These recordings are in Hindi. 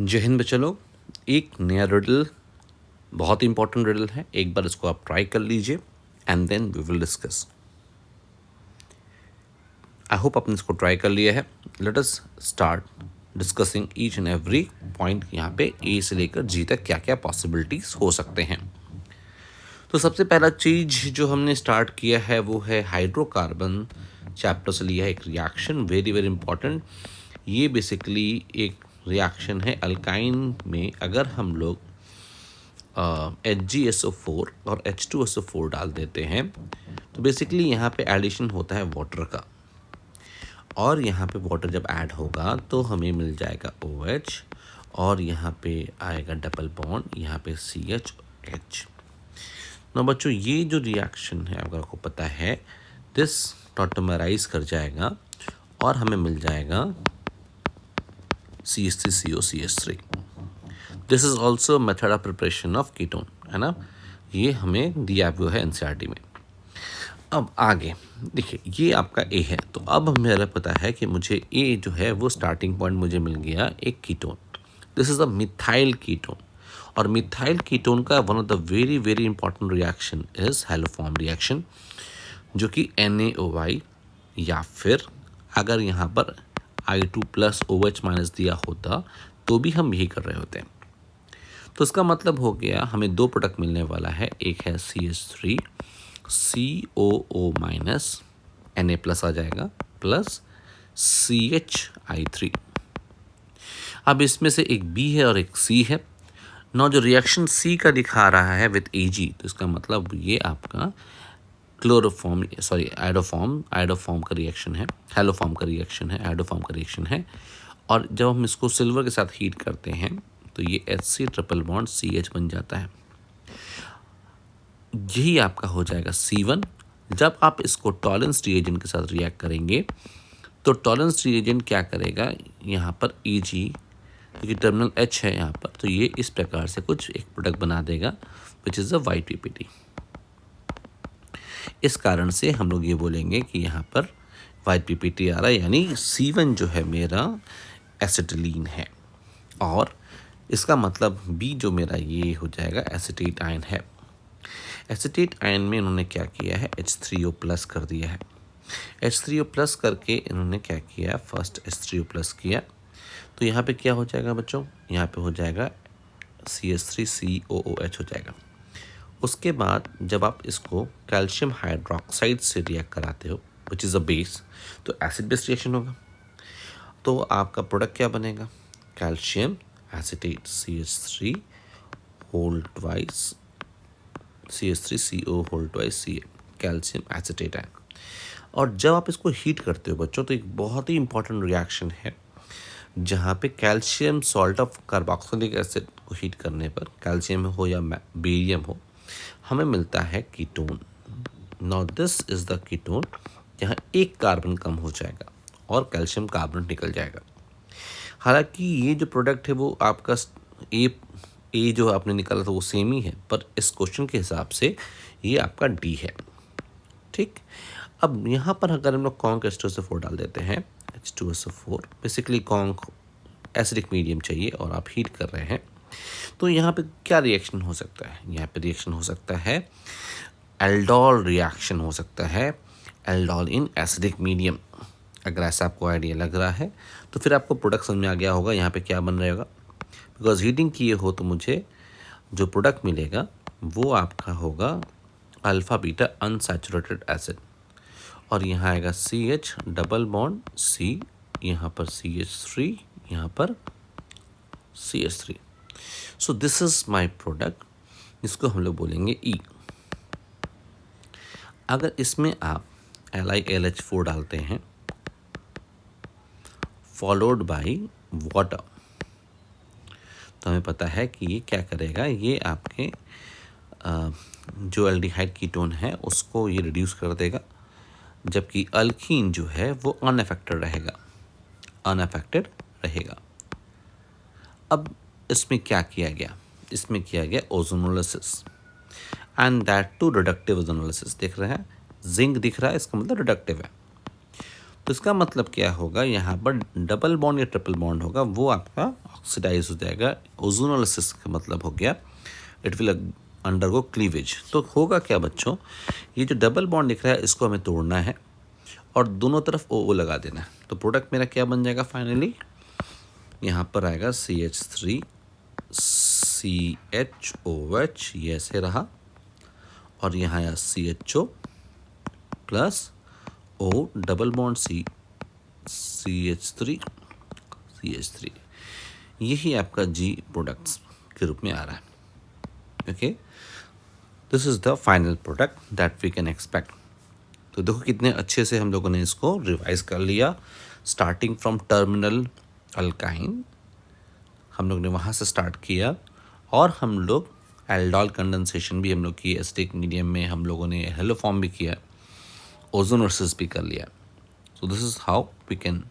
जय हिंद बच्चा लोग। एक नया रिडल, बहुत इंपॉर्टेंट रिडल है। एक बार इसको आप ट्राई कर लीजिए and then we will discuss. I hope आपने इसको ट्राई कर लिया है। Let us start discussing each and every point. यहाँ पे ए से लेकर जी तक क्या क्या पॉसिबिलिटीज हो सकते हैं। तो सबसे पहला चीज जो हमने स्टार्ट किया है वो है हाइड्रोकार्बन चैप्टर से लिया है एक रिएक्शन, वेरी वेरी इंपॉर्टेंट। ये बेसिकली एक रिएक्शन है अल्काइन में। अगर हम लोग HgSO4 और H2SO4 डाल देते हैं तो बेसिकली यहाँ पे एडिशन होता है वाटर का, और यहाँ पे वाटर जब ऐड होगा तो हमें मिल जाएगा OH, और यहाँ पे आएगा डबल बॉन्ड, यहाँ पे CH। ना बच्चों, ये जो रिएक्शन है अगर आपको पता है, दिस टॉटोमराइज कर जाएगा और हमें मिल जाएगा CH3COCH3। This is also method of preparation of ketone, है ना। ये हमें दिया हुआ है NCERT में। अब आगे देखिए, ये आपका ए है, तो अब मेरा पता है कि मुझे ए जो है वो स्टार्टिंग पॉइंट मुझे मिल गया एक ketone. This is a methyl ketone, और मिथाइल कीटोन का one of the very very important reaction is haloform reaction, जो कि NaOY, या फिर अगर यहाँ पर I2+ OH- दिया होता तो भी हम यही कर रहे होते हैं। तो इसका मतलब हो गया हमें दो प्रोडक्ट मिलने वाला है। एक है CH3 COO- Na+ आ जाएगा, प्लस CHI3। अब इसमें से एक B है और एक C है। नौ जो रिएक्शन C का दिखा रहा है विथ Ag, तो इसका मतलब ये आपका क्लोरोफॉर्म आइडोफॉर्म का रिएक्शन है, हेलोफॉर्म का रिएक्शन है, आइडोफॉर्म का रिएक्शन है। और जब हम इसको सिल्वर के साथ हीट करते हैं तो ये HC≡CH बन जाता है। यही आपका हो जाएगा C1। जब आप इसको टॉलेंस रिएजेंट के साथ रिएक्ट करेंगे तो टॉलेंस रिएजेंट क्या करेगा, यहाँ पर Ag, क्योंकि टर्मिनल H है यहाँ पर, तो ये इस प्रकार से कुछ एक प्रोडक्ट बना देगा विच इज़ अ वाइट पीपीटी। इस कारण से हम लोग ये बोलेंगे कि यहाँ पर वाइट पीपीटी आ रहा है, यानी C1 जो है मेरा एसिटिलीन है, और इसका मतलब B जो मेरा ये हो जाएगा एसिटेट आयन है। एसिटेट आयन में इन्होंने क्या किया है, H3O+ कर दिया है। H3O+ करके इन्होंने क्या किया, फर्स्ट H3O+ किया, तो यहाँ पे क्या हो जाएगा बच्चों, यहाँ पे हो जाएगा CH3COOH हो जाएगा। उसके बाद जब आप इसको कैल्शियम हाइड्रोक्साइड से रिएक्ट कराते हो विच इज़ अ बेस, तो एसिड बेस रिएक्शन होगा। तो आपका प्रोडक्ट क्या बनेगा, calcium acetate CH3 whole twice CH3CO whole twice Ca, calcium acetate ion. और जब आप इसको हीट करते हो बच्चों, तो एक बहुत ही इंपॉर्टेंट रिएक्शन है जहाँ पे calcium salt of carboxylic acid को हीट करने पर, कैल्शियम हो या बेरियम हो, हमें मिलता है ketone. Now this is the ketone, यहाँ एक कार्बन कम हो जाएगा और कैल्शियम कार्बन निकल जाएगा। हालांकि ये जो प्रोडक्ट है वो आपका ए जो आपने निकाला था वो सेम ही है, पर इस क्वेश्चन के हिसाब से ये आपका डी है। ठीक, अब यहाँ पर अगर हम लोग कॉन्क H2SO4 डाल देते हैं, H2SO4 basically conc acidic medium चाहिए और आप हीट कर रहे हैं, तो यहाँ पे क्या रिएक्शन हो सकता है, यहाँ पे रिएक्शन हो सकता है एल्डोल रिएक्शन हो सकता है, एल्डोल इन एसिडिक मीडियम। अगर ऐसा आपको आइडिया लग रहा है तो फिर आपको प्रोडक्ट समझ में आ गया होगा यहाँ पे क्या बन रहेगा। बिकॉज हीटिंग किए हो तो मुझे जो प्रोडक्ट मिलेगा वो आपका होगा अल्फ़ा बीटा अनसैचुरेटेड एसिड, और यहाँ आएगा CH डबल बॉन्ड C, यहाँ पर CH3, यहाँ पर CH3। So this is my product, जिसको हम लोग बोलेंगे E। अगर इसमें आप LiLH4 डालते हैं फॉलोड बाय वाटर, तो हमें पता है कि ये क्या करेगा, ये आपके जो एल्डिहाइड कीटोन है उसको ये रिड्यूस कर देगा, जबकि अल्कीन जो है वो अनअफेक्टेड रहेगा। अब इसमें क्या किया गया, इसमें किया गया ozonolysis, and that too reductive ozonolysis. देख रहे हैं जिंक दिख रहा है, इसका मतलब रिडक्टिव है। तो इसका मतलब क्या होगा, यहाँ पर डबल बॉन्ड या ट्रिपल बॉन्ड होगा वो आपका ऑक्सीडाइज हो जाएगा। ओजोनोलिसिस का मतलब हो गया इट विल अंडरगो क्लीवेज। तो होगा क्या बच्चों, ये जो डबल बॉन्ड दिख रहा है इसको हमें तोड़ना है और दोनों तरफ ओ लगा देना है। तो प्रोडक्ट मेरा क्या बन जाएगा फाइनली, यहाँ पर आएगा CH3 CHOH, ये ऐसे रहा, और यहाँ आया CHO plus O double bond CH3 CH3, यही आपका G प्रोडक्ट्स के रूप में आ रहा है। Okay, this is the final product that we can expect. तो देखो कितने अच्छे से हम लोगों ने इसको रिवाइज कर लिया, स्टार्टिंग फ्रॉम टर्मिनल अल्काइन हम लोग ने वहाँ से स्टार्ट किया, और हम लोग एल्डोल कंडेंसेशन भी हम लोग की एसिडिक मीडियम में, हम लोगों ने हेलोफॉर्म भी किया, ओजोनोसिस भी कर लिया। So this is how we can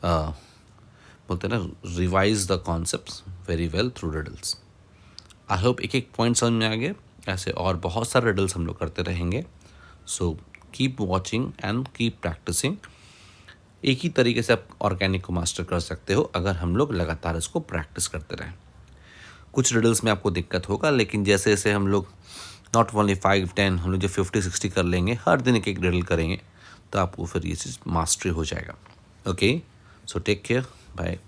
बोलते हैं ना revise the concepts very well through riddles. I hope एक एक पॉइंट समझ में आ गए। ऐसे और बहुत सारे रिडल्स हम लोग करते रहेंगे। So keep watching and keep practising. एक ही तरीके से आप ऑर्गेनिक को मास्टर कर सकते हो अगर हम लोग लगातार इसको प्रैक्टिस करते रहें। कुछ रिडल्स में आपको दिक्कत होगा, लेकिन जैसे जैसे हम लोग नॉट ओनली 5-10, हम लोग जो 50-60 कर लेंगे, हर दिन एक एक रिडल करेंगे, तो आपको फिर ये चीज़ मास्टरी हो जाएगा। Okay, so take care, bye.